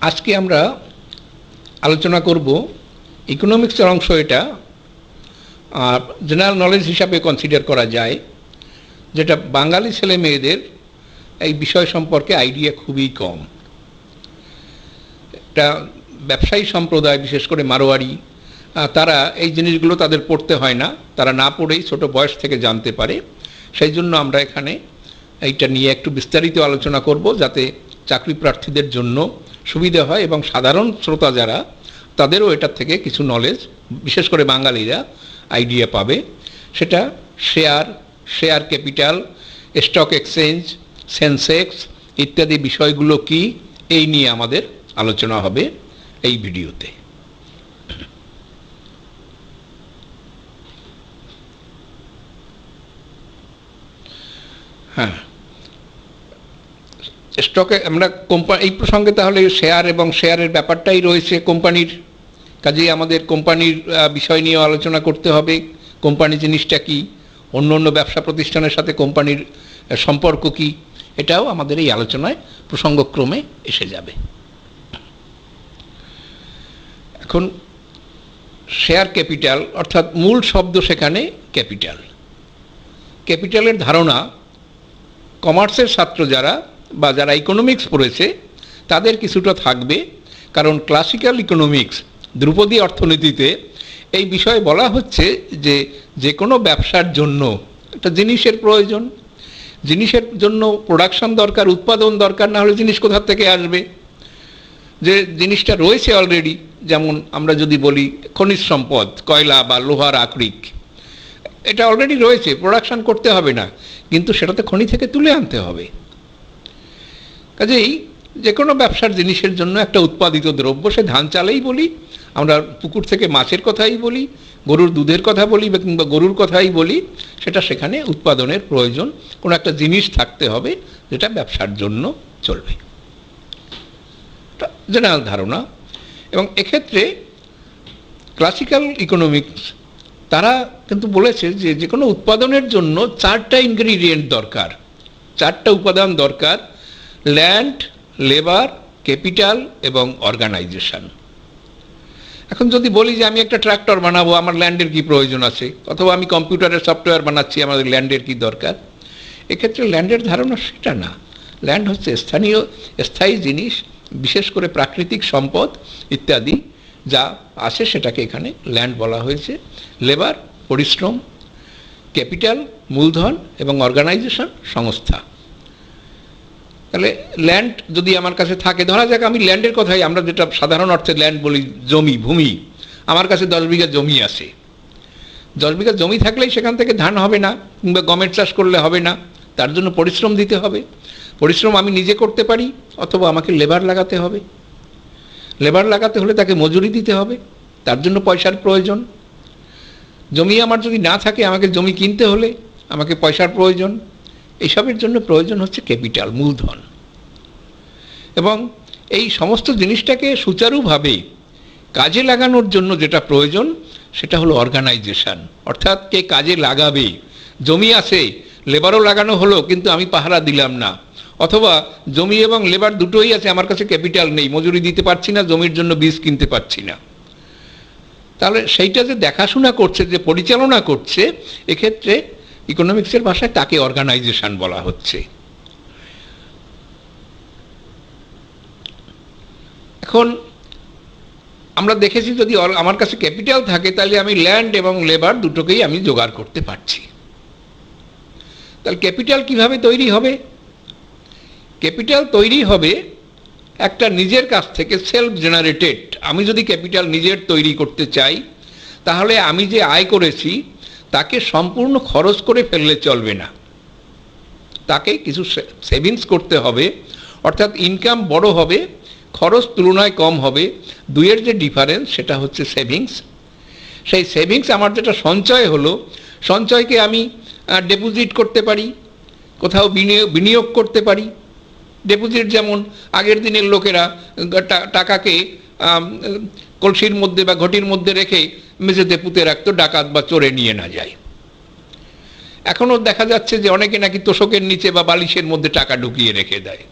আজকে আমরা আলোচনা করব ইকোনমিক্সের অংশ। এটা জেনারেল নলেজ হিসাবে কনসিডার করা যায়, যেটা বাঙালি ছেলে মেয়েদের এই বিষয় সম্পর্কে আইডিয়া খুবই কম। এটা ব্যবসায়ী সম্প্রদায়, বিশেষ করে মারোয়ারি, তারা এই জিনিসগুলো তাদের পড়তে হয় না, তারা না পড়েই ছোট বয়স থেকে জানতে পারে। সেই জন্য আমরা এখানে এইটা নিয়ে একটু বিস্তারিত আলোচনা করব, যাতে চাকরি প্রার্থীদের জন্য সুবিধা হয় এবং সাধারণ শ্রোতা যারা, তাদেরও এটার থেকে কিছু নলেজ, বিশেষ করে বাঙালিরা আইডিয়া পাবে। সেটা share capital, stock exchange, Sensex ইত্যাদি বিষয়গুলো কি, এই নিয়ে আমাদের আলোচনা হবে এই ভিডিওতে। হ্যাঁ, স্টকে আমরা এই প্রসঙ্গে তাহলে শেয়ার এবং শেয়ারের ব্যাপারটাই রয়েছে কোম্পানির, কাজেই আমাদের কোম্পানির বিষয় নিয়ে আলোচনা করতে হবে। কোম্পানি জিনিসটা কি, অন্য অন্য ব্যবসা প্রতিষ্ঠানের সাথে কোম্পানির সম্পর্ক কি, এটাও আমাদের এই আলোচনায় প্রসঙ্গক্রমে এসে যাবে। এখন শেয়ার ক্যাপিটাল, অর্থাৎ মূল শব্দ সেখানে ক্যাপিটাল। ক্যাপিটালের ধারণা কমার্সের ছাত্র যারা বা যারা ইকোনমিক্স পড়েছে তাদের কিছুটা থাকবে, কারণ ক্লাসিক্যাল ইকোনমিক্স, ধ্রুপদী অর্থনীতিতে এই বিষয়ে বলা হচ্ছে যে যে কোনো ব্যবসার জন্য একটা জিনিসের প্রয়োজন, জিনিসের জন্য প্রোডাকশন দরকার, উৎপাদন দরকার, না হলে জিনিস কোথা থেকে আসবে। যে জিনিসটা রয়েছে অলরেডি, যেমন আমরা যদি বলি খনিজ সম্পদ, কয়লা বা লোহার আকরিক, এটা অলরেডি রয়েছে, প্রোডাকশন করতে হবে না, কিন্তু সেটাতে খনি থেকে তুলে আনতে হবে। কাজেই যে কোনো ব্যবসার জিনিসের জন্য একটা উৎপাদিত দ্রব্য, সে ধান চালেই বলি, আমরা পুকুর থেকে মাছের কথাই বলি, গরুর দুধের কথা বলি, বা কিংবা গরুর কথাই বলি, সেটা সেখানে উৎপাদনের প্রয়োজন, কোনো একটা জিনিস থাকতে হবে যেটা ব্যবসার জন্য চলবে। জেনারেল ধারণা। এবং এক্ষেত্রে ক্লাসিক্যাল ইকোনমিক্স তারা কিন্তু বলেছে যে যে কোনো উৎপাদনের জন্য 4টা ইনগ্রিডিয়েন্ট দরকার, 4টা উপাদান দরকার: ল্যান্ড, লেবার, ক্যাপিটাল এবং অর্গানাইজেশন। এখন যদি বলি যে আমি একটা ট্রাক্টর বানাবো, আমার ল্যান্ডের কি প্রয়োজন আছে, অথবা আমি কম্পিউটারের সফটওয়্যার বানাচ্ছি, আমাদের ল্যান্ডের কি দরকার। এক্ষেত্রে ল্যান্ডের ধারণা সেটা না। ল্যান্ড হচ্ছে স্থায়ী জিনিস, বিশেষ করে প্রাকৃতিক সম্পদ ইত্যাদি যা আছে সেটাকে এখানে ল্যান্ড বলা হয়েছে। লেবার পরিশ্রম, ক্যাপিটাল মূলধন এবং অর্গানাইজেশন সংস্থা। তাহলে ল্যান্ড যদি আমার কাছে থাকে, ধরা যাক আমি ল্যান্ডের কথাই, আমরা যেটা সাধারণ অর্থে ল্যান্ড বলি, জমি, ভূমি, আমার কাছে 10 বিঘা জমি আছে। 10 বিঘা জমি থাকলেই সেখান থেকে ধান হবে না, কিংবা গমের চাষ করলে হবে না, তার জন্য পরিশ্রম দিতে হবে। পরিশ্রম আমি নিজে করতে পারি, অথবা আমাকে লেবার লাগাতে হবে। লেবার লাগাতে হলে তাকে মজুরি দিতে হবে, তার জন্য পয়সার প্রয়োজন। জমি আমার যদি না থাকে, আমাকে জমি কিনতে হলে আমাকে পয়সার প্রয়োজন। এইসবের জন্য প্রয়োজন হচ্ছে ক্যাপিটাল, মূলধন। এবং এই সমস্ত জিনিসটাকে সুচারুভাবে কাজে লাগানোর জন্য যেটা প্রয়োজন সেটা হলো অর্গানাইজেশন, অর্থাৎ কে কাজে লাগাবে। জমি আছে, লেবারও লাগানো হলো, কিন্তু আমি পাহারা দিলাম না, অথবা জমি এবং লেবার দুটোই আছে, আমার কাছে ক্যাপিটাল নেই, মজুরি দিতে পারছি না, জমির জন্য বীজ কিনতে পারছি না। তাহলে সেইটা যে দেখাশোনা করছে, যে পরিচালনা করছে, এক্ষেত্রে ইকোনমিক্সের ভাষায় তাকে অর্গানাইজেশন বলা হচ্ছে। এখন আমরা দেখেছি যদি আমার কাছে ক্যাপিটাল থাকে, তাহলে আমি ল্যান্ড এবং লেবার দুটোকেই আমি জোগাড় করতে পারছি। তাহলে ক্যাপিটাল কিভাবে তৈরি হবে? ক্যাপিটাল তৈরি হবে একটা নিজের কাছ থেকে, সেলফ জেনারেটেড। আমি যদি ক্যাপিটাল নিজের তৈরি করতে চাই, তাহলে আমি যে আয় করেছি তাকে সম্পূর্ণ খরচ করে ফেললে চলবে না, তাকে কিছু সেভিংস করতে হবে। অর্থাৎ ইনকাম বড় হবে, খরচ তুলনায় কম হবে, দুইয়ের যে ডিফারেন্স সেটা হচ্ছে সেভিংস। সেই সেভিংস আমার যেটা সঞ্চয় হলো, সঞ্চয়কে আমি ডিপোজিট করতে পারি, কোথাও বিনিয়োগ করতে পারি। ডিপোজিট যেমন আগের দিনের লোকেরা টাকাকে কলসির মধ্যে বা ঘটির মধ্যে রেখে মেঝেতে পুঁতে রাখতো, ডাকাত বা চোরে নিয়ে না যায়। এখনও দেখা যাচ্ছে যে অনেকে নাকি তোষকের নিচে বা বালিশের মধ্যে টাকা ঢুকিয়ে রেখে দেয়।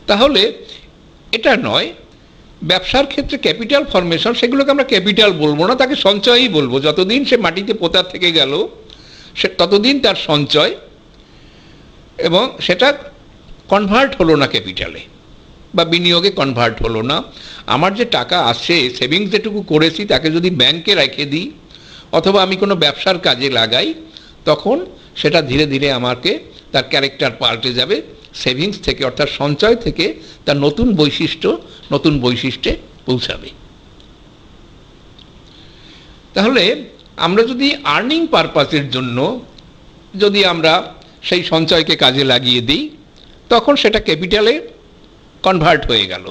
তাহলে এটা নয়, ব্যবসার ক্ষেত্রে ক্যাপিটাল ফরমেশন সেগুলোকে আমরা ক্যাপিটাল বলবো না, তাকে সঞ্চয়ই বলবো। যতদিন সে মাটিতে পোতা থেকে গেল সে ততদিন তার সঞ্চয়, এবং সেটা কনভার্ট হলো না ক্যাপিটালে বা বিনিয়োগে কনভার্ট হলো না। আমার যে টাকা আসে, সেভিংস যেটুকু করেছি তাকে যদি ব্যাংকে রেখে দিই অথবা আমি কোনো ব্যবসার কাজে লাগাই, তখন সেটা ধীরে ধীরে আমাকে তার ক্যারেক্টার পাল্টে যাবে, সেভিংস থেকে অর্থাৎ সঞ্চয় থেকে তার নতুন বৈশিষ্ট্যে পৌঁছাবে। তাহলে আমরা যদি আর্নিং পারপাসের জন্য যদি আমরা সেই সঞ্চয়কে কাজে লাগিয়ে দিই, তখন সেটা ক্যাপিটালে কনভার্ট হয়ে গেল।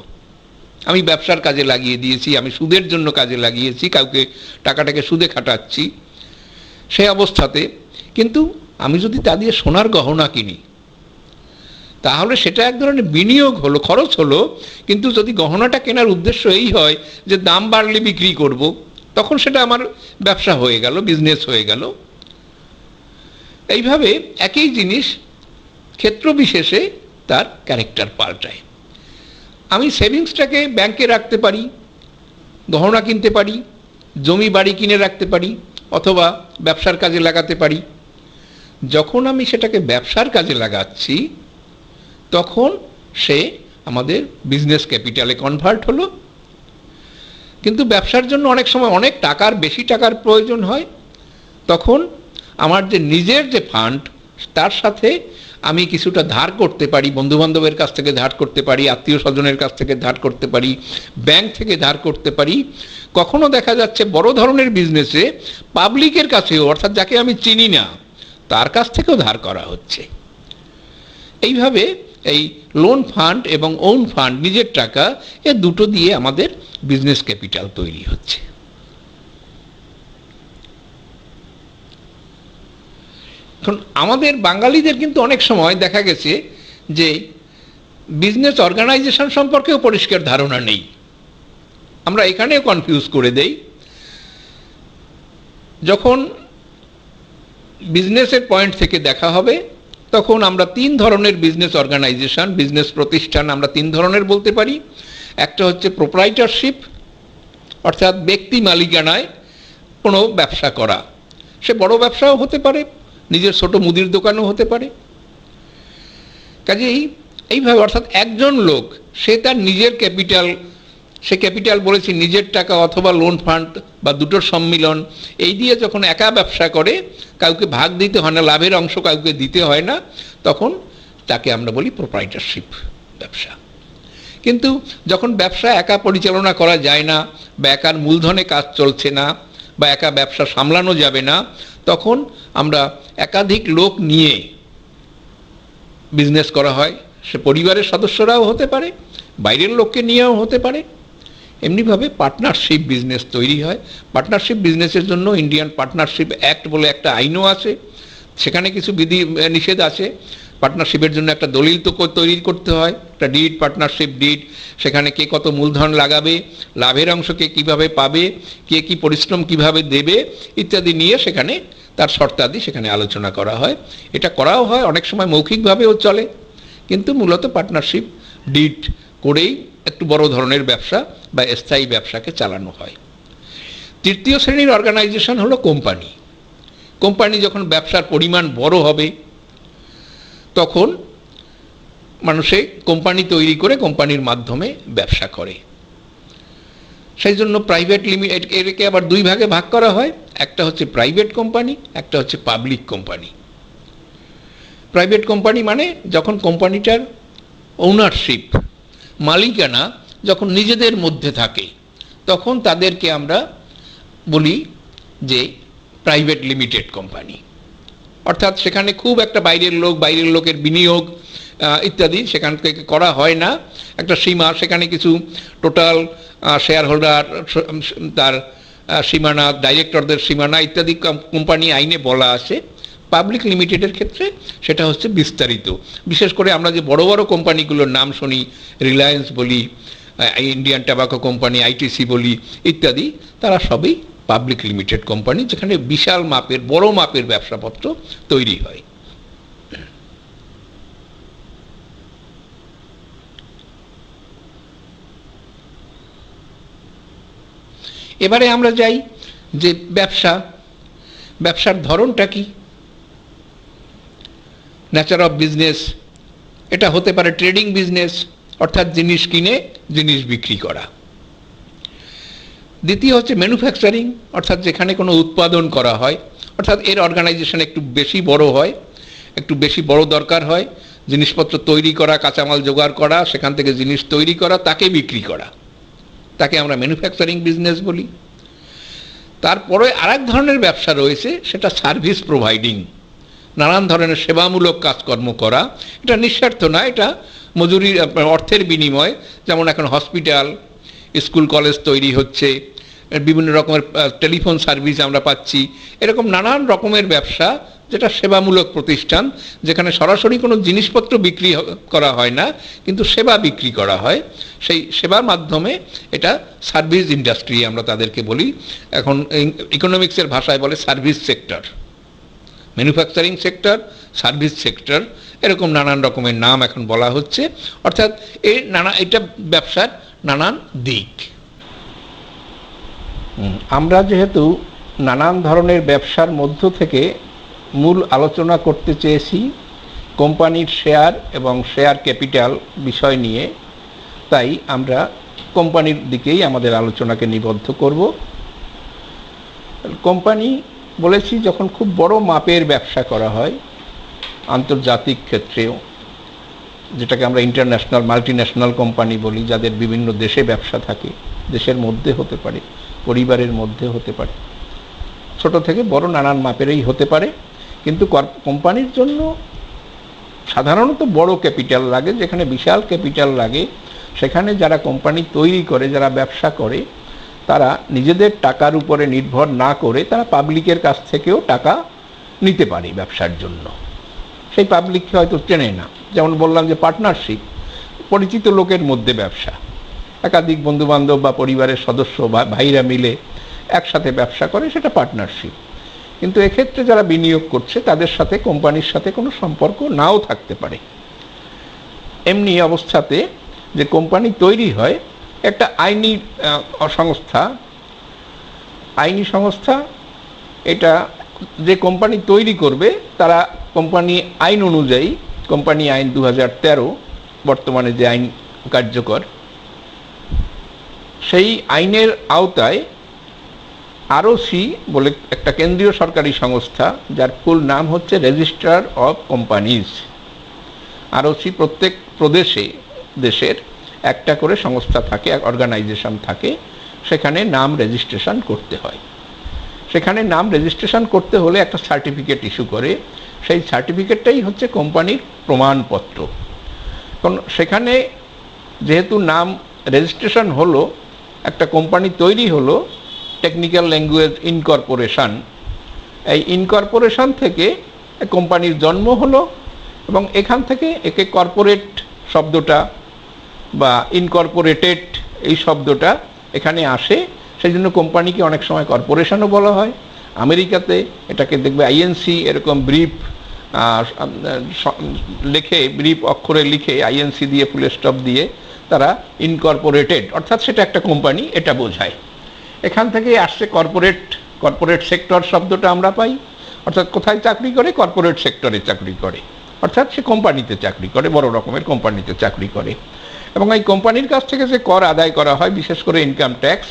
আমি ব্যবসার কাজে লাগিয়ে দিয়েছি, আমি সুদের জন্য কাজে লাগিয়েছি, কাউকে টাকাটাকে সুদে খাটাচ্ছি, সেই অবস্থাতে কিন্তু আমি যদি তা দিয়ে সোনার গহনা কিনি, তাহলে সেটা এক ধরনের বিনিয়োগ হলো, খরচ হলো। কিন্তু যদি গহনাটা কেনার উদ্দেশ্য এই হয় যে দাম বাড়লে বিক্রি করব, তখন সেটা আমার ব্যবসা হয়ে গেল, বিজনেস হয়ে গেল। এইভাবে একই জিনিস ক্ষেত্র বিশেষে তার ক্যারেক্টার পাল্টায়। আমি সেভিংসটাকে ব্যাংকে রাখতে পারি, গহনা কিনতে পারি, জমি বাড়ি কিনে রাখতে পারি, অথবা ব্যবসার কাজে লাগাতে পারি। যখন আমি সেটাকে ব্যবসার কাজে লাগাচ্ছি, তখন সে আমাদের বিজনেস ক্যাপিটালে কনভার্ট হলো। কিন্তু ব্যবসার জন্য অনেক সময় অনেক বেশি টাকার প্রয়োজন হয়, তখন আমার যে নিজের যে ফান্ড, তার সাথে আমি কিছুটা ধার করতে পারি, বন্ধুবান্ধবের কাছ থেকে ধার করতে পারি, আত্মীয় স্বজনের কাছ থেকে ধার করতে পারি, ব্যাংক থেকে ধার করতে পারি। কখনো দেখা যাচ্ছে বড় ধরনের বিজনেসে পাবলিকের কাছেও, অর্থাৎ যাকে আমি চিনি না তার কাছ থেকেও ধার করা হচ্ছে। এইভাবে এই লোন ফান্ড এবং ওন ফান্ড, নিজের টাকা, এ দুটো দিয়ে আমাদের বিজনেস ক্যাপিটাল তৈরি হচ্ছে। এখন আমাদের বাঙালিদের কিন্তু অনেক সময় দেখা গেছে যে বিজনেস অর্গানাইজেশন সম্পর্কেও পরিষ্কার ধারণা নেই। আমরা এখানেও কনফিউজ করে দেই। যখন বিজনেসের পয়েন্ট থেকে দেখা হবে, তখন আমরা তিন ধরনের বিজনেস অর্গানাইজেশন, বিজনেস প্রতিষ্ঠান আমরা তিন ধরনের বলতে পারি। একটা হচ্ছে প্রোপ্রাইটারশিপ, অর্থাৎ ব্যক্তি মালিকানায় কোনো ব্যবসা করা। সে বড় ব্যবসাও হতে পারে, নিজের ছোট মুদির দোকানও হতে পারে। কাজেই এইভাবে, অর্থাৎ একজন লোক সে তার নিজের ক্যাপিটাল বলেছি নিজের টাকা অথবা লোন ফান্ড বা দুটোর সম্মিলন, এই দিয়ে যখন একা ব্যবসা করে, কাউকে ভাগ দিতে হয় না, লাভের অংশ কাউকে দিতে হয় না, তখন তাকে আমরা বলি প্রোপ্রাইটারশিপ ব্যবসা। কিন্তু যখন ব্যবসা একা পরিচালনা করা যায় না, বা একার মূলধনে কাজ চলছে না, বা একা ব্যবসা সামলানো যাবে না, তখন আমরা একাধিক লোক নিয়ে বিজনেস করা হয়। সে পরিবারের সদস্যরাও হতে পারে, বাইরের লোককে নিয়েও হতে পারে। এমনিভাবে পার্টনারশিপ বিজনেস তৈরি হয়। পার্টনারশিপ বিজনেসের জন্য ইন্ডিয়ান পার্টনারশিপ অ্যাক্ট বলে একটা আইনও আছে, সেখানে কিছু বিধি নিষেধ আছে। পার্টনারশিপের জন্য একটা দলিল তো তৈরি করতে হয়, একটা ডিড, পার্টনারশিপ ডিড। সেখানে কে কত মূলধন লাগাবে, লাভের অংশ কে কীভাবে পাবে, কে কী পরিশ্রম কিভাবে দেবে, ইত্যাদি নিয়ে সেখানে তার শর্তাদি সেখানে আলোচনা করা হয়। এটা করাও হয়, অনেক সময় মৌখিকভাবেও চলে, কিন্তু মূলত পার্টনারশিপ ডিড করেই একটু বড় ধরনের ব্যবসা বা স্থায়ী ব্যবসাকে চালানো হয়। তৃতীয় শ্রেণীর অর্গানাইজেশন হলো কোম্পানি। কোম্পানি যখন ব্যবসার পরিমাণ বড় হবে, তখন মানুষে কোম্পানি তৈরি করে কোম্পানির মাধ্যমে ব্যবসা করে। সেই জন্য প্রাইভেট লিমিটেড, এরকে আবার দুই ভাগে ভাগ করা হয়। একটা হচ্ছে প্রাইভেট কোম্পানি, একটা হচ্ছে পাবলিক কোম্পানি। প্রাইভেট কোম্পানি মানে যখন কোম্পানিটার ওনারশিপ, মালিকানা যখন নিজেদের মধ্যে থাকে, তখন তাদেরকে আমরা বলি যে প্রাইভেট লিমিটেড কোম্পানি। অর্থাৎ সেখানে খুব একটা বাইরের লোকের বিনিয়োগ ইত্যাদি সেখান থেকে করা হয় না। একটা সীমা, সেখানে কিছু টোটাল শেয়ার হোল্ডার, তার সীমানা, ডাইরেক্টরদের সীমানা ইত্যাদি কোম্পানি আইনে বলা আছে। পাবলিক লিমিটেডের ক্ষেত্রে সেটা হচ্ছে বিস্তারিত। বিশেষ করে আমরা যে বড় বড় কোম্পানিগুলোর নাম শুনি, রিলায়েন্স বলি, ইন্ডিয়ান টোবাকো কোম্পানি, আইটিসি বলি ইত্যাদি, তারা সবই পাবলিক লিমিটেড কোম্পানি, যেখানে বিশাল মাপের, বড় মাপের ব্যবসাপত্র তৈরি হয়। এবারে আমরা যাই যে ব্যবসার ধরনটা কি। নেচার অফ বিজনেস, এটা হতে পারে ট্রেডিং বিজনেস, অর্থাৎ জিনিস কিনে জিনিস বিক্রি করা। দ্বিতীয় হচ্ছে ম্যানুফ্যাকচারিং, অর্থাৎ যেখানে কোনো উৎপাদন করা হয়, অর্থাৎ এর অর্গানাইজেশন একটু বেশি বড় হয়, একটু বেশি বড় দরকার হয়, জিনিসপত্র তৈরি করা, কাঁচামাল জোগাড় করা, সেখান থেকে জিনিস তৈরি করা, তাকে বিক্রি করা, তাকে আমরা ম্যানুফ্যাকচারিং বিজনেস বলি। তারপরে আরেক ধরনের ব্যবসা রয়েছে, সেটা সার্ভিস প্রোভাইডিং, নানান ধরনের সেবামূলক কাজকর্ম করা। এটা নিঃস্বার্থ না, এটা মজুরির অর্থের বিনিময়ে, যেমন এখন হসপিটাল, স্কুল কলেজ তৈরি হচ্ছে, বিভিন্ন রকমের টেলিফোন সার্ভিস আমরা পাচ্ছি, এরকম নানান রকমের ব্যবসা যেটা সেবামূলক প্রতিষ্ঠান, যেখানে সরাসরি কোনো জিনিসপত্র বিক্রি করা হয় না, কিন্তু সেবা বিক্রি করা হয়। সেই সেবার মাধ্যমে এটা সার্ভিস ইন্ডাস্ট্রি আমরা তাদেরকে বলি। এখন ইকোনমিক্সের ভাষায় বলে service sector, manufacturing sector, service sector, এরকম নানান রকমের নাম এখন বলা হচ্ছে। অর্থাৎ এটা ব্যবসার নানান দিক। আমরা যেহেতু নানান ধরনের ব্যবসার মধ্য থেকে মূল আলোচনা করতে চেয়েছি কোম্পানির শেয়ার এবং শেয়ার ক্যাপিটাল বিষয় নিয়ে, তাই আমরা কোম্পানির দিকেই আমাদের আলোচনাকে নিবদ্ধ করব। কোম্পানি বলেছি যখন খুব বড় মাপের ব্যবসা করা হয় আন্তর্জাতিক ক্ষেত্রেও, যেটাকে আমরা ইন্টারন্যাশনাল মাল্টিন্যাশনাল কোম্পানি বলি, যাদের বিভিন্ন দেশে ব্যবসা থাকে, দেশের মধ্যে হতে পারে, পরিবারের মধ্যে হতে পারে, ছোট থেকে বড় নানান মাপেরই হতে পারে। কিন্তু কোম্পানির জন্য সাধারণত বড় ক্যাপিটাল লাগে, যেখানে বিশাল ক্যাপিটাল লাগে সেখানে যারা কোম্পানি তৈরি করে, যারা ব্যবসা করে, তারা নিজেদের টাকার উপরে নির্ভর না করে তারা পাবলিকের কাছ থেকেও টাকা নিতে পারে ব্যবসার জন্য। সেই পাবলিক হয়তো চেনে না, যেমন বললাম যে পার্টনারশিপ, পরিচিত লোকের মধ্যে ব্যবসা, একাধিক বন্ধুবান্ধব বা পরিবারের সদস্য বা ভাইরা মিলে একসাথে ব্যবসা করে, সেটা পার্টনারশিপ। কিন্তু এক্ষেত্রে যারা বিনিয়োগ করছে তাদের সাথে কোম্পানির সাথে কোনো সম্পর্ক নাও থাকতে পারে। এমনি অবস্থাতে যে কোম্পানি তৈরি হয় একটা আইনি সংস্থা, এটা যে কোম্পানি তৈরি করবে তারা কোম্পানি আইন অনুযায়ী, কোম্পানি আইন 2013 বর্তমানে যে আইন কার্যকর, সেই আইনের আওতায় আরওসি বলে একটা কেন্দ্রীয় সরকারি সংস্থা, যার ফুল নাম হচ্ছে রেজিস্ট্রার অফ কোম্পানিজ। আরওসি প্রত্যেক দেশের একটা করে সংস্থা থাকে, অর্গানাইজেশন থাকে, সেখানে নাম রেজিস্ট্রেশন করতে হয়। সেখানে নাম রেজিস্ট্রেশন করতে হলে একটা সার্টিফিকেট ইস্যু করে, সেই সার্টিফিকেটটাই হচ্ছে কোম্পানির প্রমাণপত্র। কারণ সেখানে যেহেতু নাম রেজিস্ট্রেশন হলো, একটা কোম্পানি তৈরি হলো, টেকনিক্যাল ল্যাঙ্গুয়েজ ইনকর্পোরেশন, এই ইনকর্পোরেশন থেকে কোম্পানির জন্ম হলো, এবং এখান থেকে একে কর্পোরেট শব্দটা বা ইনকর্পোরেটেড এই শব্দটা এখানে আসে। সেই জন্য কোম্পানিকে অনেক সময় কর্পোরেশনও বলা হয়। আমেরিকাতে এটাকে দেখবে আইএনসি এরকম ব্রিফ লিখে, ব্রিফ অক্ষরে লিখে আইএনসি দিয়ে ফুল স্টপ দিয়ে তারা ইনকর্পোরেটেড, অর্থাৎ সেটা একটা কোম্পানি, এটা বোঝায়। এখান থেকে আসছে কর্পোরেট সেক্টর শব্দটা আমরা পাই, অর্থাৎ কোথায় চাকরি করে, কর্পোরেট সেক্টরে চাকরি করে, অর্থাৎ সে কোম্পানিতে চাকরি করে, বড় রকমের কোম্পানিতে চাকরি করে। এবং এই কোম্পানির কাছ থেকে যে কর আদায় করা হয়, বিশেষ করে ইনকাম ট্যাক্স,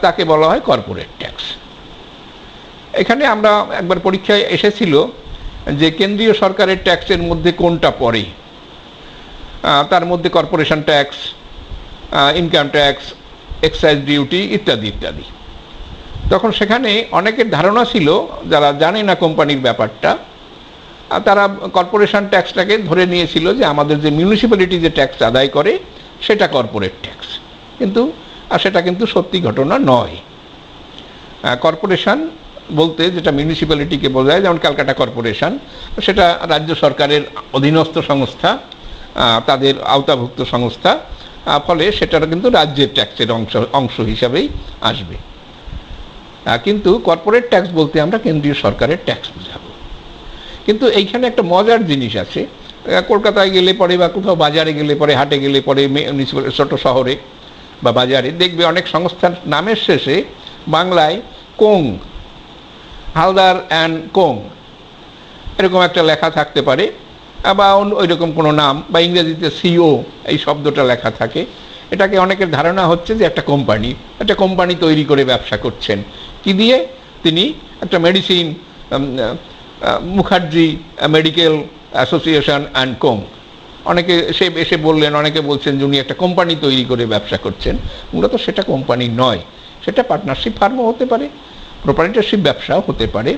তাকে বলা হয় কর্পোরেট ট্যাক্স। এখানে আমরা একবার পরীক্ষায় এসেছিল যে কেন্দ্রীয় সরকারের ট্যাক্সের মধ্যে কোনটা পড়ে, তার মধ্যে corporation tax, income tax, excise duty ইত্যাদি ইত্যাদি। তখন সেখানে অনেকের ধারণা ছিল, যারা জানে না কোম্পানির ব্যাপারটা, তারা কর্পোরেশন ট্যাক্সটাকে ধরে নিয়েছিল যে আমাদের যে মিউনিসিপ্যালিটি যে ট্যাক্স আদায় করে সেটা কর্পোরেট ট্যাক্স, কিন্তু সেটা কিন্তু সত্যি ঘটনা নয়। কর্পোরেশন বলতে যেটা মিউনিসিপ্যালিটিকে বোঝায়, যেমন ক্যালকাটা কর্পোরেশন, সেটা রাজ্য সরকারের অধীনস্থ সংস্থা, তাদের আওতাভুক্ত সংস্থা, ফলে সেটার কিন্তু রাজ্যের ট্যাক্সের অংশ হিসাবেই আসবে। কিন্তু কর্পোরেট ট্যাক্স বলতে আমরা কেন্দ্রীয় সরকারের ট্যাক্স বোঝাবো। কিন্তু এইখানে একটা মজার জিনিস আছে, কলকাতায় গেলে পরে বা কোথাও বাজারে গেলে পরে, হাটে গেলে পরে, মিউনিসিপ্যাল ছোটো শহরে বা বাজারে দেখবে অনেক সংস্থার নামের শেষে বাংলায় কোং, হালদার অ্যান্ড কোং এরকম একটা লেখা থাকতে পারে, বা ওই রকম কোনো নাম, বা ইংরেজিতে সিও এই শব্দটা লেখা থাকে। এটাকে অনেকের ধারণা হচ্ছে যে একটা কোম্পানি তৈরি করে ব্যবসা করছেন। কি দিয়ে? তিনি একটা medicine, Mukherjee medical association and co, অনেকে এসে বললেন, অনেকে বলছেন যে উনি একটা কোম্পানি তৈরি করে ব্যবসা করছেন। মূলত সেটা কোম্পানি নয়, সেটা পার্টনারশিপ ফার্মও হতে পারে, প্রোপ্রাইটারশিপ ব্যবসাও হতে পারে।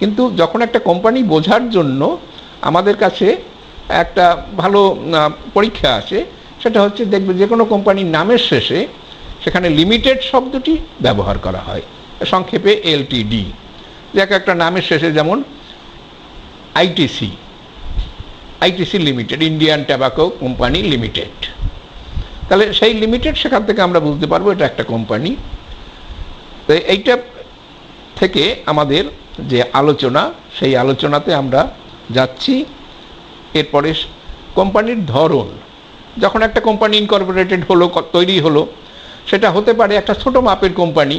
কিন্তু যখন একটা কোম্পানি বোঝার জন্য আমাদের কাছে একটা ভালো পরীক্ষা আছে, সেটা হচ্ছে দেখবে যে কোনো কোম্পানির নামের শেষে সেখানে লিমিটেড শব্দটি ব্যবহার করা হয়, সংক্ষেপে এলটিডি। যে একটা নামের শেষে, যেমন ITC limited, Indian tobacco company limited, তাহলে সেই লিমিটেড, সেখান থেকে আমরা বুঝতে পারবো এটা একটা কোম্পানি। তো এইটা থেকে আমাদের যে আলোচনা, সেই আলোচনাতে আমরা যাচ্ছি। এরপরে কোম্পানির ধরন, যখন একটা কোম্পানি ইনকর্পোরেটেড হলো, তৈরি হলো, সেটা হতে পারে একটা ছোট মাপের কোম্পানি,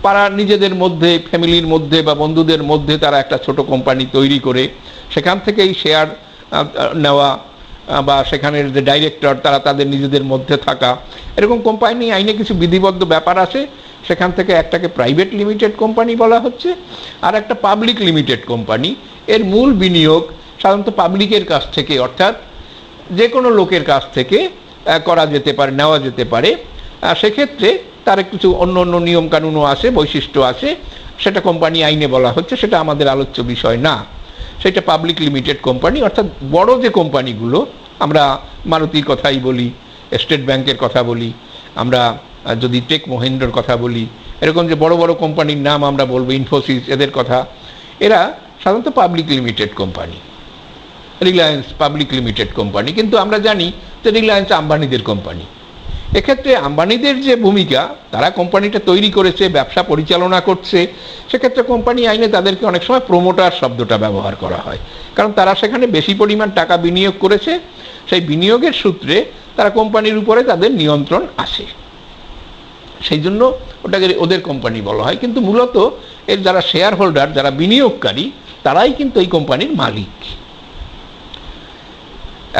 পাড়ার নিজেদের মধ্যে, ফ্যামিলির মধ্যে বা বন্ধুদের মধ্যে তারা একটা ছোট কোম্পানি তৈরি করে সেখান থেকেই শেয়ার নেওয়া, বা সেখানের যে ডাইরেক্টর তারা তাদের নিজেদের মধ্যে থাকা, এরকম কোম্পানি আইনে কিছু বিধিবদ্ধ ব্যাপার আছে। সেখান থেকে একটাকে প্রাইভেট লিমিটেড কোম্পানি বলা হচ্ছে, আর একটা পাবলিক লিমিটেড কোম্পানি। এর মূল বিনিয়োগ সাধারণত পাবলিকের কাছ থেকে, অর্থাৎ যে কোনো লোকের কাছ থেকে করা যেতে পারে, নেওয়া যেতে পারে। সেক্ষেত্রে তার কিছু অন্য অন্য নিয়মকানুনও আছে, বৈশিষ্ট্য আছে, সেটা কোম্পানি আইনে বলা হচ্ছে, সেটা আমাদের আলোচ্য বিষয় না। সেটা পাবলিক লিমিটেড কোম্পানি, অর্থাৎ বড় যে কোম্পানিগুলো, আমরা মারুতির কথাই বলি, স্টেট ব্যাংকের কথা বলি, আমরা যদি টেক মহিন্দ্রার কথা বলি, এরকম যে বড় বড় কোম্পানির নাম আমরা বলবো, ইনফোসিস, এদের কথা, এরা সাধারণত public limited company. Reliance public limited company, কিন্তু আমরা জানি যে রিলায়েন্স আম্বানিদের কোম্পানি। এক্ষেত্রে আম্বানিদের যে ভূমিকা, তারা কোম্পানিটা তৈরি করেছে, ব্যবসা পরিচালনা করছে, সেক্ষেত্রে কোম্পানি আইনে তাদেরকে অনেক সময় প্রমোটার শব্দটা ব্যবহার করা হয়, কারণ তারা সেখানে বেশি পরিমাণ টাকা বিনিয়োগ করেছে। সেই বিনিয়োগের সূত্রে তারা কোম্পানির উপরে তাদের নিয়ন্ত্রণ আসে, সেই জন্য ওটাকে ওদের কোম্পানি বলা হয়। কিন্তু মূলত এর যারা শেয়ার হোল্ডার, যারা বিনিয়োগকারী, তারাই কিন্তু এই কোম্পানির মালিক।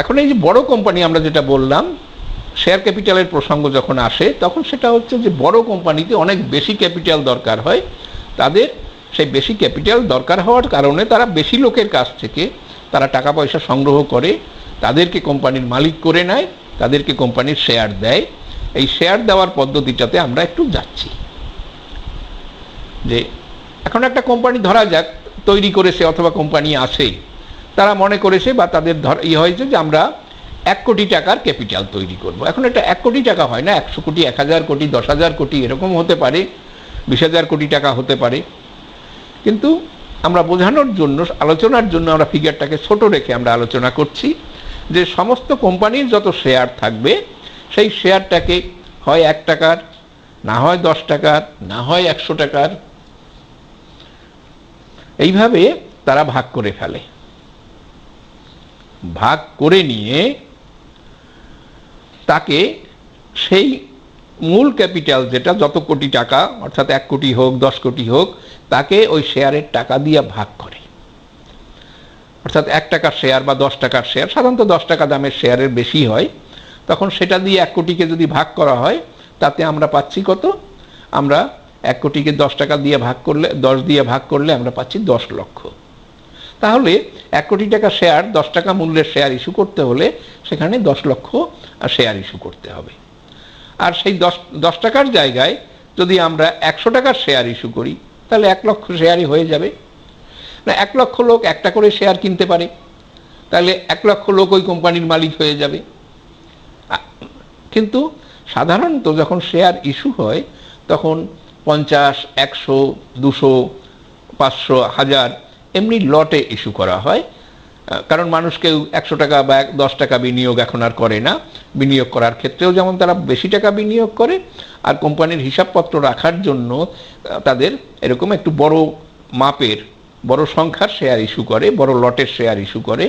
এখন এই যে বড় কোম্পানি আমরা যেটা বললাম, শেয়ার ক্যাপিটালের প্রসঙ্গ যখন আসে, তখন সেটা হচ্ছে যে বড় কোম্পানিতে অনেক বেশি ক্যাপিটাল দরকার হয়। তাদের সেই বেশি ক্যাপিটাল দরকার হওয়ার কারণে তারা বেশি লোকের কাছ থেকে তারা টাকা পয়সা সংগ্রহ করে, তাদেরকে কোম্পানির মালিক করে নেয়, তাদেরকে কোম্পানির শেয়ার দেয়। এই শেয়ার দেওয়ার পদ্ধতিটাতে আমরা একটু যাচ্ছি। যে এখন একটা কোম্পানি ধরা যাক তৈরি করেছে, অথবা কোম্পানি আছে, তারা মনে করেছে বা তাদের হয়েছে যে আমরা 1 কোটি টাকার ক্যাপিটাল তৈরি করব। এখন এটা 1 কোটি টাকা হয় না, 100 কোটি, 1000 কোটি, 10,000 কোটি, এরকম হতে পারে, 20,000 কোটি টাকা হতে পারে। কিন্তু আমরা বোঝানোর জন্য, আলোচনার জন্য আমরা ফিগারটাকে ছোট রেখে আমরা আলোচনা করছি যে সমস্ত কোম্পানির যত শেয়ার থাকবে, সেই শেয়ারটাকে হয় 1 টাকার, না হয় 10 টাকার, না হয় 100 টাকার, এইভাবে তারা ভাগ করে ফেলে। ভাগ করে নিয়ে তাকে সেই মূল ক্যাপিটাল, যেটা যত কোটি টাকা, অর্থাৎ 1 কোটি হোক, 10 কোটি হোক, তাকে ওই শেয়ারের টাকা দিয়ে ভাগ করে। অর্থাৎ 1 টাকার শেয়ার বা 10 টাকার শেয়ার, সাধারণত 10 টাকা দামের শেয়ারের বেশি হয়, তখন সেটা দিয়ে 1 কোটিকে যদি ভাগ করা হয়, তাতে আমরা পাচ্ছি কত? আমরা 1 কোটিকে 10 টাকা দিয়ে ভাগ করলে, 10 দিয়ে ভাগ করলে আমরা পাচ্ছি 10 লক্ষ। তাহলে 1 কোটি টাকা শেয়ার, 10 টাকা মূল্যের শেয়ার ইস্যু করতে হলে সেখানে 10 লক্ষ শেয়ার ইস্যু করতে হবে। আর সেই 10 টাকার জায়গায় যদি আমরা 100 টাকার শেয়ার ইস্যু করি, তাহলে 1 লক্ষ শেয়ারই হয়ে যাবে না। 1 লক্ষ লোক একটা করে শেয়ার কিনতে পারে, তাহলে 1 লক্ষ লোক ওই কোম্পানির মালিক হয়ে যাবে। কিন্তু সাধারণত যখন শেয়ার ইস্যু হয়, তখন 50, 100, 200, 500, 1000 এমনি লটে ইস্যু করা হয়। কারণ মানুষ কেউ 100 টাকা বা 10 টাকা বিনিয়োগ এখন আর করে না। বিনিয়োগ করার ক্ষেত্রেও যেমন তারা বেশি টাকা বিনিয়োগ করে, আর কোম্পানির হিসাবপত্র রাখার জন্য তাদের এরকম একটু বড় মাপের, বড় সংখ্যার শেয়ার ইস্যু করে, বড় লটের শেয়ার ইস্যু করে,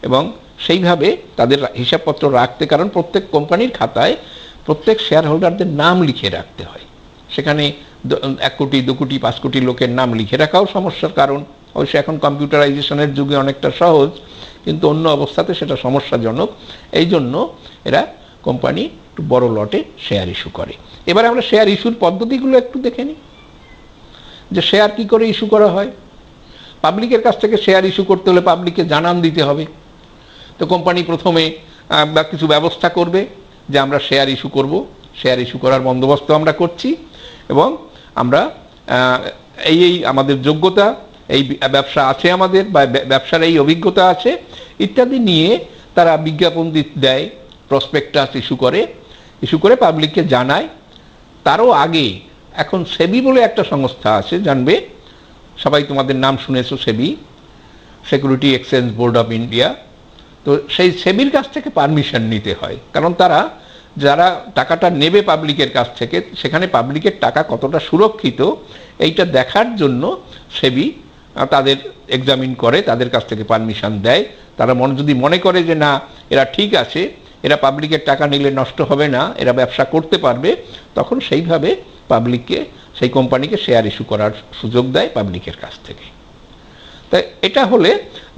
এবং সেইভাবে তাদের হিসাবপত্র রাখতে, কারণ প্রত্যেক কোম্পানির খাতায় প্রত্যেক শেয়ার হোল্ডারদের নাম লিখে রাখতে হয়। সেখানে 1 কোটি 2 কোটি 5 কোটি লোকের নাম লিখে রাখাও সমস্যার কারণ। অবশ্য এখন কম্পিউটারাইজেশনের যুগে অনেকটা সহজ, কিন্তু অন্য অবস্থাতে সেটা সমস্যাজনক। এই জন্য এরা কোম্পানি একটু বড় লটে শেয়ার ইস্যু করে। এবার আমরা শেয়ার ইস্যুর পদ্ধতিগুলো একটু দেখে নিই, যে শেয়ার কি করে ইস্যু করা হয়। পাবলিকের কাছ থেকে শেয়ার ইস্যু করতে হলে পাবলিককে জানান দিতে হবে। তো কোম্পানি প্রথমে কিছু ব্যবস্থা করবে যে আমরা শেয়ার ইস্যু করব, শেয়ার ইস্যু করার বন্দোবস্ত আমরা করছি, এবং আমরা এই আমাদের যোগ্যতা, এই ব্যবসা আছে আমাদের, বা ব্যবসার এই অভিজ্ঞতা আছে ইত্যাদি নিয়ে তারা বিজ্ঞাপন দেয়, প্রসপেক্টাস ইস্যু করে পাবলিককে জানায়। তারও আগে এখন সেবি বলে একটা সংস্থা আছে, জানবে সবাই, তোমাদের নাম শুনেছো, SEBI, security exchange board of India. তো সেই সেবির কাছ থেকে পারমিশন নিতে হয়, কারণ তারা যারা টাকাটা নেবে পাবলিকের কাছ থেকে, সেখানে পাবলিকের টাকা কতটা সুরক্ষিত এইটা দেখার জন্য সেবি তাদের এক্সামিন করে, তাদের কাছ থেকে পারমিশন দেয়। তারা যদি মনে করে যে না এরা ঠিক আছে, এরা পাবলিকের টাকা নিলে নষ্ট হবে না, এরা ব্যবসা করতে পারবে, তখন সেইভাবে পাবলিককে, সেই কোম্পানিকে শেয়ার ইস্যু করার সুযোগ দেয় পাবলিকের কাছ থেকে। তাই এটা হলে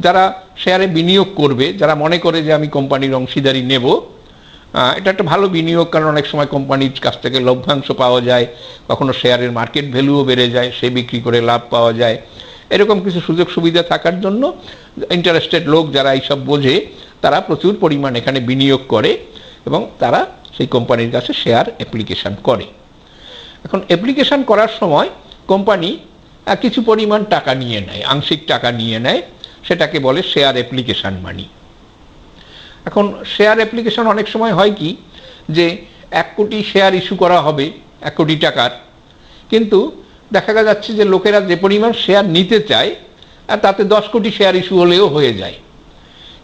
যারা শেয়ারে বিনিয়োগ করবে, যারা মনে করে যে আমি কোম্পানির অংশীদারি নেব, এটা একটা ভালো বিনিয়োগ, কারণ অনেক সময় কোম্পানির কাছ থেকে লভ্যাংশ পাওয়া যায়, কখনো শেয়ারের মার্কেট ভ্যালুও বেড়ে যায়, সে বিক্রি করে লাভ পাওয়া যায়। এরকম কিছু সুযোগ সুবিধা থাকার জন্য ইন্টারেস্টেড লোক যারা এইসব বোঝে, তারা প্রচুর পরিমাণ এখানে বিনিয়োগ করে এবং তারা সেই কোম্পানির কাছে শেয়ার অ্যাপ্লিকেশন করে। এখন অ্যাপ্লিকেশন করার সময় কোম্পানি কিছু পরিমাণ টাকা নিয়ে নেয়, আংশিক টাকা নিয়ে নেয়, সেটাকে বলে শেয়ার অ্যাপ্লিকেশন মানি। এখন শেয়ার অ্যাপ্লিকেশন অনেক সময় হয় কি, যে 1 কোটি শেয়ার ইস্যু করা হবে 1 কোটি টাকার, কিন্তু দেখা যাচ্ছে যে লোকেরা যে পরিমাণ শেয়ার নিতে চায় তাতে 10 কোটি শেয়ার ইস্যু হলেও হয়ে যায়।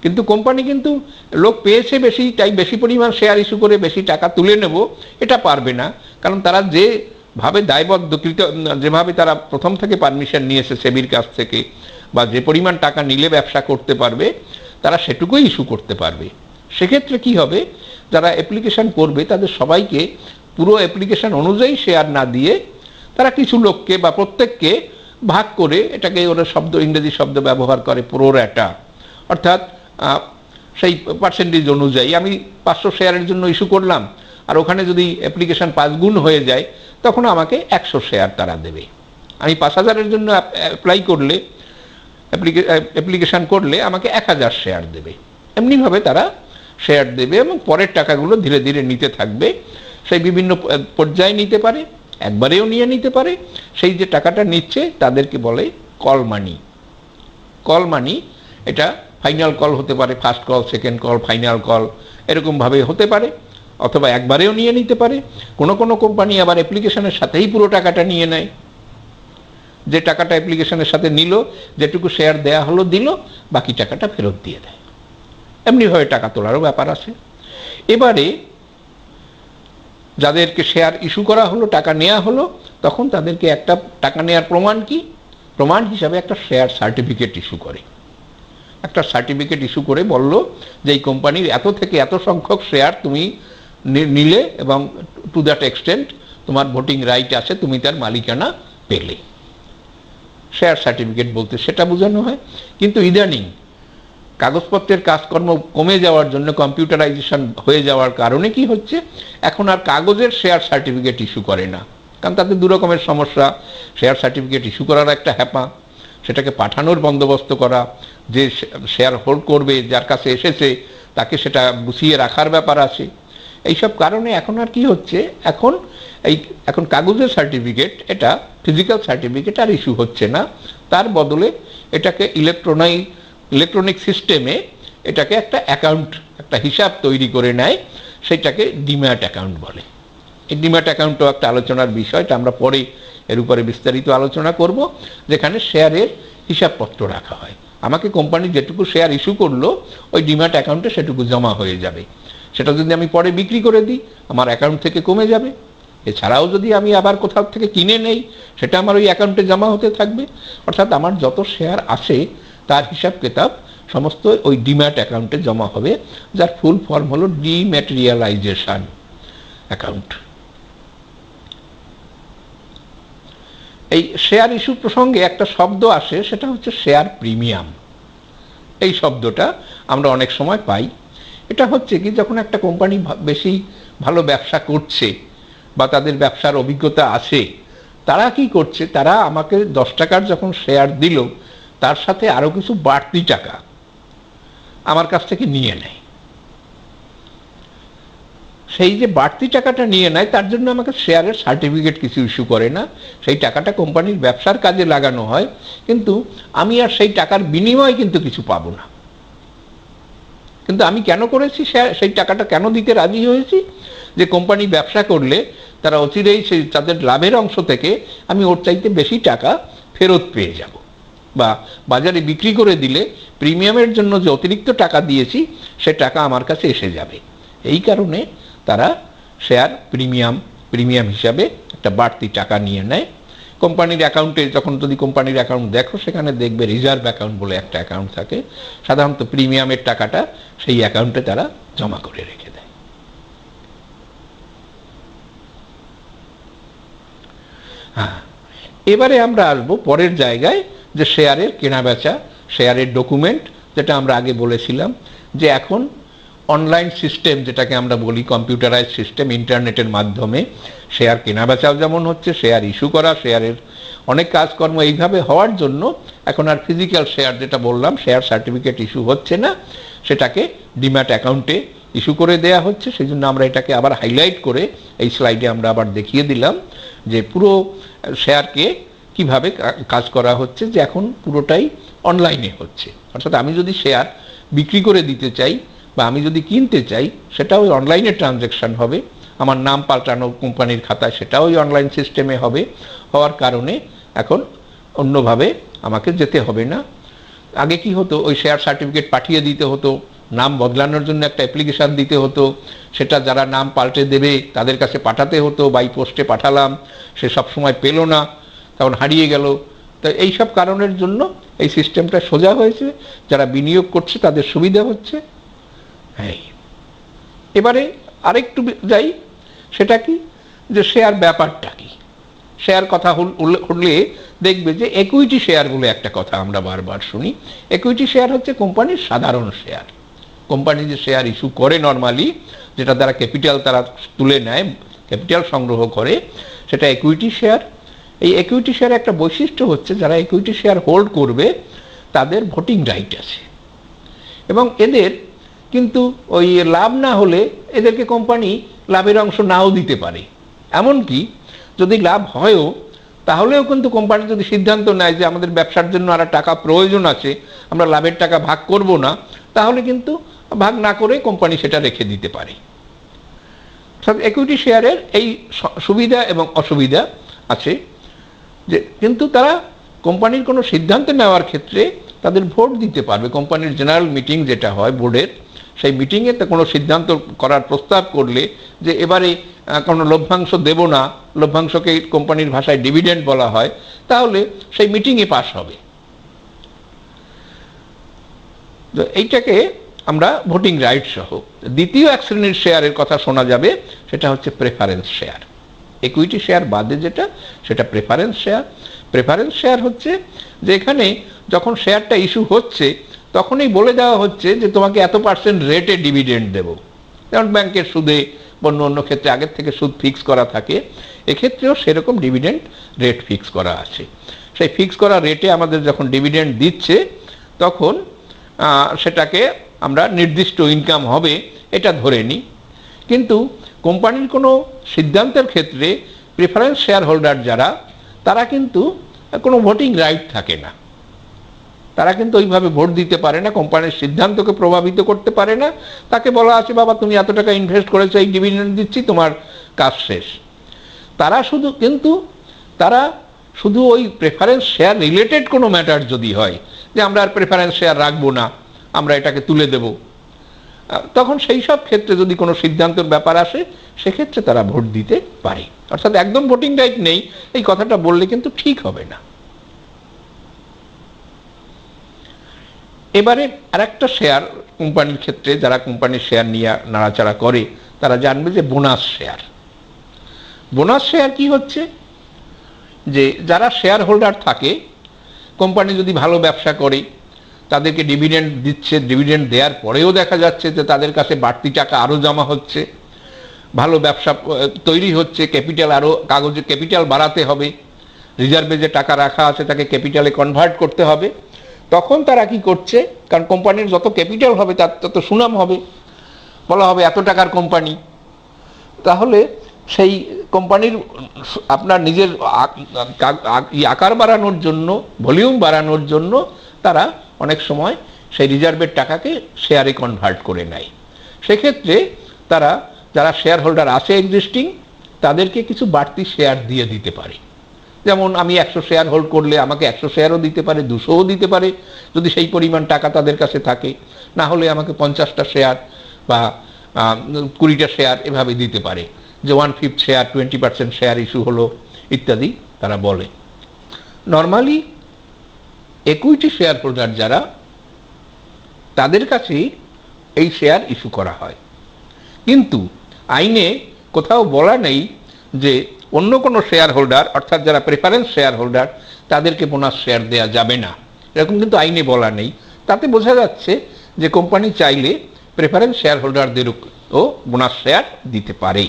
কিন্তু কোম্পানি কিন্তু লোক পেয়েছে বেশি, তাই বেশি পরিমাণ শেয়ার ইস্যু করে বেশি টাকা তুলে নেব, এটা পারবে না। কারণ তারা যেভাবে দায়বদ্ধকৃত, যেভাবে তারা প্রথম থেকে পারমিশন নিয়েছে সেবির কাছ থেকে, বা যে পরিমাণ টাকা নিলে ব্যবসা করতে পারবে, তারা সেটুকুই ইস্যু করতে পারবে। সেক্ষেত্রে কি হবে, যারা অ্যাপ্লিকেশন করবে তাদের সবাইকে পুরো অ্যাপ্লিকেশন অনুযায়ী শেয়ার না দিয়ে তারা কিছু লোককে বা প্রত্যেককে ভাগ করে, এটাকে ওরা ইংরেজি শব্দ ব্যবহার করে প্রোরাটা, অর্থাৎ সেই পার্সেন্টেজ অনুযায়ী আমি 500 শেয়ারের জন্য ইস্যু করলাম, আর ওখানে যদি অ্যাপ্লিকেশন 5 গুণ হয়ে যায় তখন আমাকে 100 শেয়ার তারা দেবে। আমি 5000-এর জন্য অ্যাপ্লিকেশন করলে আমাকে 1000 শেয়ার দেবে। এমনিভাবে তারা শেয়ার দেবে এবং পরের টাকাগুলো ধীরে ধীরে নিতে থাকবে। সেই বিভিন্ন পর্যায়ে নিতে পারে, একবারেও নিয়ে নিতে পারে। সেই যে টাকাটা নিচ্ছে তাদেরকে বলে কল মানি। কল মানি, এটা ফাইনাল কল হতে পারে, first call, second call, final call, এরকমভাবে হতে পারে, অথবা একবারেও নিয়ে নিতে পারে। কোনো কোনো কোম্পানি আবার অ্যাপ্লিকেশনের সাথেই পুরো টাকাটা নিয়ে নেয়, যে টাকাটা অ্যাপ্লিকেশনের সাথে নিল, যেটুকু শেয়ার দেয়া হলো দিল, বাকি টাকাটা ফেরত দিয়ে দেয়। এমনিভাবে টাকা তোলারও ব্যাপার আছে। এবারে যাদেরকে শেয়ার ইস্যু করা হলো, টাকা নেওয়া হলো, তখন তাদেরকে একটা টাকা নেওয়ার প্রমাণ কি, প্রমাণ হিসাবে একটা শেয়ার সার্টিফিকেট ইস্যু করে। একটা সার্টিফিকেট ইস্যু করে বলল যে এই কোম্পানির এত থেকে এত সংখ্যক শেয়ার তুমি নিলে এবং টু দ্যাট এক্সটেন্ট তোমার ভোটিং রাইট আছে, তুমি তার মালিকানা পেলে। শেয়ার সার্টিফিকেট বলতে সেটা বোঝানো হয়। কিন্তু ইদানিং কাগজপত্রের কাজকর্ম কমে যাওয়ার জন্য, কম্পিউটারাইজেশন হয়ে যাওয়ার কারণে কি হচ্ছে, এখন আর কাগজের শেয়ার সার্টিফিকেট ইস্যু করে না। কারণ তাতে 2 রকমের সমস্যা। শেয়ার সার্টিফিকেট ইস্যু করার একটা হ্যাপা, সেটাকে পাঠানোর বন্দোবস্ত করা, যে শেয়ার হোল্ড করবে যার কাছে এসেছে তাকে সেটা গুছিয়ে রাখার ব্যাপার আছে। এইসব কারণে এখন আর কি হচ্ছে, এখন কাগজের সার্টিফিকেট, এটা ফিজিক্যাল সার্টিফিকেট আর ইস্যু হচ্ছে না। তার বদলে এটাকে ইলেকট্রনিক সিস্টেমে এটাকে একটা অ্যাকাউন্ট, একটা হিসাব তৈরি করে নেয়, সেটাকে ডিম্যাট অ্যাকাউন্ট বলে। এই ডিম্যাট অ্যাকাউন্টও একটা আলোচনার বিষয়, এটা আমরা পরে এর উপরে বিস্তারিত আলোচনা করব, যেখানে শেয়ারের হিসাবপত্র রাখা হয়। আমাকে কোম্পানি যেটুকু শেয়ার ইস্যু করলো ওই ডিম্যাট অ্যাকাউন্টে সেটুকু জমা হয়ে যাবে। সেটা যদি আমি পরে বিক্রি করে দিই আমার অ্যাকাউন্ট থেকে কমে যাবে। এছাড়াও যদি আমি আবার কোথাও থেকে কিনে নেই সেটা আমার ওই অ্যাকাউন্টে জমা হতে থাকবে। অর্থাৎ আমার যত শেয়ার আসে তার হিসাব কিতাব সমস্ত ওই ডিম্যাট অ্যাকাউন্টে জমা হবে, যার ফুল ফর্ম হলো ডিম্যাটেরিয়ালাইজেশন অ্যাকাউন্ট। এই শেয়ার ইস্যু প্রসঙ্গে একটা শব্দ আসে, সেটা হচ্ছে শেয়ার প্রিমিয়াম। এই শব্দটা আমরা অনেক সময় পাই। এটা হচ্ছে কি, যখন একটা কোম্পানি বেশি ভালো ব্যবসা করছে বা তাদের ব্যবসার অভিজ্ঞতা আছে, তারা কি করছে, তারা আমাকে 10 টাকার যখন শেয়ার দিল, তার সাথে আরও কিছু বাড়তি টাকা আমার কাছ থেকে নিয়ে নেয়। সেই যে বাড়তি টাকাটা নিয়ে নেয়, তার জন্য আমাকে শেয়ারের সার্টিফিকেট কিছু ইস্যু করে না। সেই টাকাটা কোম্পানির ব্যবসার কাজে লাগানো হয়, কিন্তু আমি আর সেই টাকার বিনিময়ে কিন্তু কিছু পাবো না। কিন্তু আমি কেন করেছি, সেই টাকাটা কেন দিতে রাজি হয়েছি, যে কোম্পানি ব্যবসা করলে তারা অচিরেই সেই তাদের লাভের অংশ থেকে আমি ওর চাইতে বেশি টাকা ফেরত পেয়ে যাব, বা বাজারে বিক্রি করে দিলে প্রিমিয়ামের জন্য যে অতিরিক্ত টাকা দিয়েছি সে টাকা আমার কাছে এসে যাবে। এই কারণে তারা শেয়ার প্রিমিয়াম হিসাবে একটা বাড়তি টাকা নিয়ে নেয়। কোম্পানির অ্যাকাউন্টে যখন, যদি কোম্পানির অ্যাকাউন্ট দেখো, সেখানে দেখবে রিজার্ভ অ্যাকাউন্ট বলে একটা অ্যাকাউন্ট থাকে। সাধারণত প্রিমিয়ামের টাকাটা সেই অ্যাকাউন্টে তারা জমা করে রেখে দেয়। হ্যাঁ, এবারে আমরা আসবো পরের জায়গায়, যে শেয়ারের কেনাবেচা, শেয়ারের ডকুমেন্ট, যেটা আমরা আগে বলেছিলাম যে এখন অনলাইন সিস্টেম, যেটাকে আমরা বলি কম্পিউটারাইজ সিস্টেম, ইন্টারনেটের মাধ্যমে শেয়ার কেনাবেচাও যেমন হচ্ছে, শেয়ার ইস্যু করা, শেয়ারের অনেক কাজকর্ম এইভাবে হওয়ার জন্য এখন আর ফিজিক্যাল শেয়ার, যেটা বললাম শেয়ার সার্টিফিকেট ইস্যু হচ্ছে না, সেটাকে ডিম্যাট অ্যাকাউন্টে ইস্যু করে দেয়া হচ্ছে। সেই জন্য আমরা এটাকে আবার হাইলাইট করে এই স্লাইডে আমরা আবার দেখিয়ে দিলাম যে পুরো শেয়ারকে কিভাবে কাজ করা হচ্ছে, যে এখন পুরোটাই অনলাইনে হচ্ছে। অর্থাৎ আমি যদি শেয়ার বিক্রি করে দিতে চাই বা আমি যদি কিনতে চাই, সেটাও ওই অনলাইনে ট্রানজ্যাকশান হবে। আমার নাম পাল্টানো কোম্পানির খাতায়, সেটাও ওই অনলাইন সিস্টেমে হবে। হওয়ার কারণে এখন অন্যভাবে আমাকে যেতে হবে না। আগে কি হতো, ওই শেয়ার সার্টিফিকেট পাঠিয়ে দিতে হতো, নাম বদলানোর জন্য একটা অ্যাপ্লিকেশান দিতে হতো, সেটা যারা নাম পাল্টে দেবে তাদের কাছে পাঠাতে হতো, বাই পোস্টে পাঠালাম, সে সব সময় পেল না, তখন হারিয়ে গেল। তো এইসব কারণের জন্য এই সিস্টেমটা সোজা হয়েছে, যারা বিনিয়োগ করছে তাদের সুবিধা হচ্ছে। হ্যাঁ, এবারে আরেকটু যাই, সেটা কি, যে শেয়ার ব্যাপারটা কি। শেয়ার কথা উঠলে দেখবে যে ইকুইটি শেয়ার বলে একটা কথা আমরা বারবার শুনি। ইকুইটি শেয়ার হচ্ছে কোম্পানির সাধারণ শেয়ার। কোম্পানি যে শেয়ার ইস্যু করে নর্মালি, যেটা দ্বারা ক্যাপিটাল তারা তুলে নেয়, ক্যাপিটাল সংগ্রহ করে, সেটা ইকুইটি শেয়ার। এই ইকুইটি শেয়ার একটা বৈশিষ্ট্য হচ্ছে, যারা ইকুইটি শেয়ার হোল্ড করবে তাদের ভোটিং রাইট আছে, এবং এদের কিন্তু ওই লাভ না হলে এদেরকে কোম্পানি লাভের অংশ নাও দিতে পারে। এমনকি যদি লাভ হয়ও, তাহলেও কিন্তু কোম্পানি যদি সিদ্ধান্ত নেয় যে আমাদের ব্যবসার জন্য আর টাকা প্রয়োজন আছে, আমরা লাভের টাকা ভাগ করব না, তাহলে কিন্তু ভাগ না করে কোম্পানি সেটা রেখে দিতে পারে। ইকুইটি শেয়ারের এই সুবিধা এবং অসুবিধা আছে, যে কিন্তু তারা কোম্পানির কোনো সিদ্ধান্ত নেওয়ার ক্ষেত্রে তাদের ভোট দিতে পারবে। কোম্পানির জেনারেল মিটিং যেটা হয় বোর্ডের, সেই মিটিংয়ে কোনো সিদ্ধান্ত করার প্রস্তাব করলে যে এবারে কোনো লভ্যাংশ দেব না, লভ্যাংশকে কোম্পানির ভাষায় ডিভিডেন্ড বলা হয়, তাহলে সেই মিটিংয়ে পাস হবে। তো এইটাকে আমরা ভোটিং রাইট সহ। দ্বিতীয় এক শ্রেণীর শেয়ারের কথা শোনা যাবে, সেটা হচ্ছে প্রেফারেন্স শেয়ার। ইকুইটি শেয়ার বাদে যেটা, সেটা প্রেফারেন্স শেয়ার। প্রেফারেন্স শেয়ার হচ্ছে যে এখানে যখন শেয়ারটা ইস্যু হচ্ছে তখনই বলে দেওয়া হচ্ছে যে তোমাকে এত % রেটে ডিভিডেন্ড দেব। যেমন ব্যাংকের সুদে অন্য ক্ষেত্রে আগের থেকে সুদ ফিক্স করা থাকে, এক্ষেত্রেও সেরকম ডিভিডেন্ড রেট ফিক্স করা আছে। সেই ফিক্স করা রেটে আমাদের যখন ডিভিডেন্ড দিচ্ছে, তখন সেটাকে আমরা নির্দিষ্ট ইনকাম হবে এটা ধরে নিই। কিন্তু কোম্পানির কোনো সিদ্ধান্তের ক্ষেত্রে প্রেফারেন্স শেয়ার হোল্ডার যারা, তারা কিন্তু কোনো ভোটিং রাইট থাকে না। তারা কিন্তু ওইভাবে ভোট দিতে পারে না, কোম্পানির সিদ্ধান্তকে প্রভাবিত করতে পারে না। তাকে বলা আছে, বাবা তুমি এত টাকা ইনভেস্ট করেছো, এই ডিভিডেন্ড দিচ্ছি, তোমার কাজ শেষ। তারা শুধু ওই প্রেফারেন্স শেয়ার রিলেটেড কোনো ম্যাটার যদি হয়, যে আমরা আর প্রেফারেন্স শেয়ার রাখবো না, আমরা এটাকে তুলে দেব, তখন সেই সব ক্ষেত্রে যদি কোনো সিদ্ধান্তের ব্যাপার আসে, সেক্ষেত্রে তারা ভোট দিতে পারে। অর্থাৎ একদম ভোটিং রাইট নেই, এই কথাটা বললে কিন্তু ঠিক হবে না। এবারে আরেকটা শেয়ার কোম্পানির ক্ষেত্রে, যারা কোম্পানির শেয়ার নিয়ে নাড়াচাড়া করে তারা জানবে যে বোনাস শেয়ার। বোনাস শেয়ার কি হচ্ছে? যে যারা শেয়ার হোল্ডার থাকে, কোম্পানি যদি ভালো ব্যবসা করে, তাদেরকে ডিভিডেন্ড দিচ্ছে, ডিভিডেন্ড দেওয়ার পরেও দেখা যাচ্ছে যে তাদের কাছে বাড়তি টাকা আরও জমা হচ্ছে, ভালো ব্যবসা তৈরি হচ্ছে, ক্যাপিটাল আরও কাগজে ক্যাপিটাল বাড়াতে হবে, রিজার্ভে যে টাকা রাখা আছে তাকে ক্যাপিটালে কনভার্ট করতে হবে, তখন তারা কি করছে, কারণ কোম্পানির যত ক্যাপিটাল হবে তার তত সুনাম হবে, বলা হবে এত টাকার কোম্পানি, তাহলে সেই কোম্পানির আপনার নিজের আকার বাড়ানোর জন্য, ভলিউম বাড়ানোর জন্য তারা অনেক সময় সেই রিজার্ভের টাকাকে শেয়ারে কনভার্ট করে নেয়। সেক্ষেত্রে তারা যারা শেয়ার হোল্ডার আছে এক্সিস্টিং, তাদেরকে কিছু বাড়তি শেয়ার দিয়ে দিতে পারে। যেমন আমি 100 শেয়ার হোল্ড করলে আমাকে 100 শেয়ারও দিতে পারে, 200ও দিতে পারে যদি সেই পরিমাণ টাকা তাদের কাছে থাকে, না হলে আমাকে 50টা শেয়ার বা 20টা শেয়ার এভাবে দিতে পারে, যে 1/5 শেয়ার, 20% শেয়ার ইস্যু হলো ইত্যাদি তারা বলে। নর্মালি ইকুইটি শেয়ার হোল্ডার যারা, তাদের কাছেই এই শেয়ার ইস্যু করা হয়, কিন্তু আইনে কোথাও বলা নেই যে অন্য কোনো শেয়ার হোল্ডার, অর্থাৎ যারা প্রেফারেন্স শেয়ার হোল্ডার, তাদেরকে বোনাস শেয়ার দেওয়া যাবে না, এরকম কিন্তু আইনে বলা নেই। তাতে বোঝা যাচ্ছে যে কোম্পানি চাইলে প্রেফারেন্স শেয়ার হোল্ডারদেরও বোনাস শেয়ার দিতে পারে।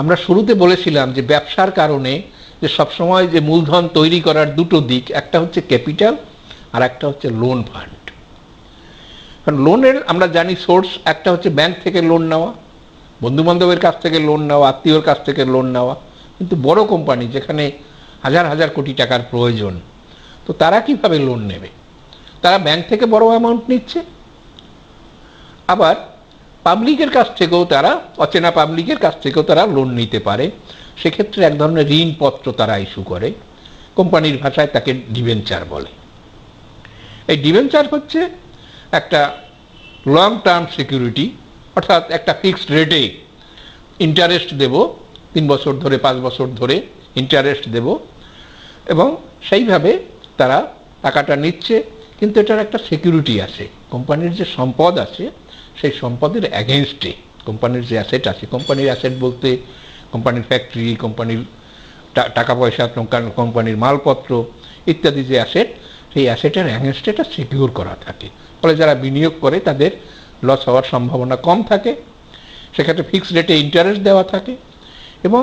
আমরা শুরুতে বলেছিলাম যে ব্যবসার কারণে যে সবসময় যে মূলধন তৈরি করার দুটো দিক, একটা হচ্ছে ক্যাপিটাল আর একটা হচ্ছে লোন ফান্ড। কারণ লোনের আমরা জানি সোর্স, একটা হচ্ছে ব্যাংক থেকে লোন নেওয়া, বন্ধুবান্ধবের কাছ থেকে লোন নেওয়া, আত্মীয়র কাছ থেকে লোন নেওয়া, কিন্তু বড় কোম্পানি যেখানে হাজার হাজার কোটি টাকার প্রয়োজন, তো তারা কিভাবে লোন নেবে? তারা ব্যাংক থেকে বড় অ্যামাউন্ট নিচ্ছে, আবার পাবলিকের কাছ থেকেও তারা, অচেনা পাবলিকের কাছ থেকেও তারা লোন নিতে পারে। সেক্ষেত্রে এক ধরনের ঋণপত্র তারা ইস্যু করে, কোম্পানির ভাষায় তাকে ডিবেঞ্চার বলে। এই ডিবেঞ্চার হচ্ছে একটা লং টার্ম সিকিউরিটি, অর্থাৎ একটা ফিক্সড রেটে ইন্টারেস্ট দেব, 3 বছর ধরে 5 বছর ধরে ইন্টারেস্ট দেব, এবং সেইভাবে তারা টাকাটা নিচ্ছে, কিন্তু এটার একটা সিকিউরিটি আছে, কোম্পানির যে সম্পদ আছে সেই সম্পদের অ্যাগেনস্টে কোম্পানির যে অ্যাসেট আছে, কোম্পানির অ্যাসেট বলতে কোম্পানির ফ্যাক্টরি, কোম্পানির টাকা পয়সা, কোম্পানির মালপত্র ইত্যাদি যে অ্যাসেট, সেই অ্যাসেটের অ্যাগেনস্টে এটা সিকিউর করা থাকে, ফলে যারা বিনিয়োগ করে তাদের লস হওয়ার সম্ভাবনা কম থাকে। সেক্ষেত্রে ফিক্সড রেটে ইন্টারেস্ট দেওয়া থাকে, এবং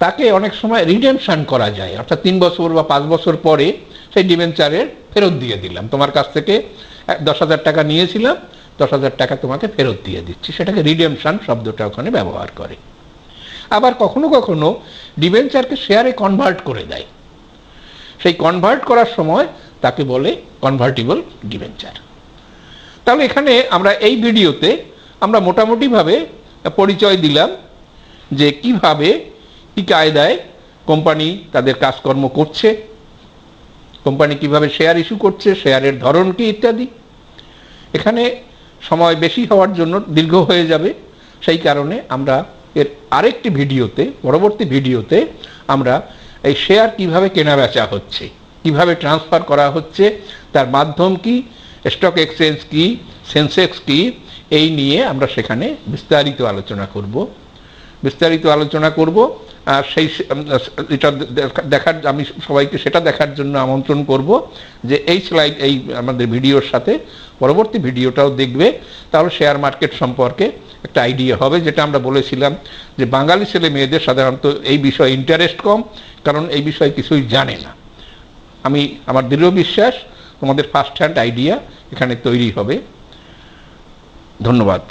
তাকে অনেক সময় রিডেমশন করা যায়, অর্থাৎ 3 বছর বা 5 বছর পরে সেই ডিবেঞ্চারের ফেরত দিয়ে দিলাম, তোমার কাছ থেকে 10,000 টাকা নিয়েছিলাম, 10,000 টাকা তোমাকে ফেরত দিয়ে দিচ্ছি, সেটাকে রিডেমশন শব্দটা ওখানে ব্যবহার করে। আবার কখনো কখনো ডিবেঞ্চারকে শেয়ারে কনভার্ট করে দেয়, সেই কনভার্ট করার সময় তাকে বলে কনভার্টিবল ডিবেঞ্চার। তাহলে এখানে আমরা এই ভিডিওতে আমরা মোটামুটিভাবে পরিচয় দিলাম যে কিভাবে, কি কায়দায় কোম্পানি তাদের কাজকর্ম করছে, কোম্পানি কিভাবে শেয়ার ইস্যু করছে, শেয়ারের ধরন কি ইত্যাদি। এখানে সময় বেশি হওয়ার জন্য দীর্ঘ হয়ে যাবে, সেই কারণে আমরা এর আরেকটি ভিডিওতে, পরবর্তী ভিডিওতে আমরা এই শেয়ার কিভাবে কেনা বেচা হচ্ছে, কিভাবে ট্রান্সফার করা হচ্ছে, তার মাধ্যম কি, স্টক এক্সচেঞ্জ কি, সেন্সেক্স কি, এই নিয়ে আমরা সেখানে বিস্তারিত আলোচনা করব। আর সেই এটা দেখার, আমি সবাইকে সেটা দেখার জন্য আমন্ত্রণ করব যে এই স্লাইড, এই আমাদের ভিডিওর সাথে পরবর্তী ভিডিওটাও দেখবে, তাহলে শেয়ার মার্কেট সম্পর্কে একটা আইডিয়া হবে। যেটা আমরা বলেছিলাম যে বাঙালি ছেলে মেয়েদের সাধারণত এই বিষয়ে ইন্টারেস্ট কম, কারণ এই বিষয়ে কিছুই জানে না। আমার দৃঢ় বিশ্বাস তোমাদের ফার্স্ট হ্যান্ড আইডিয়া এখানে তৈরি হবে। ধন্যবাদ।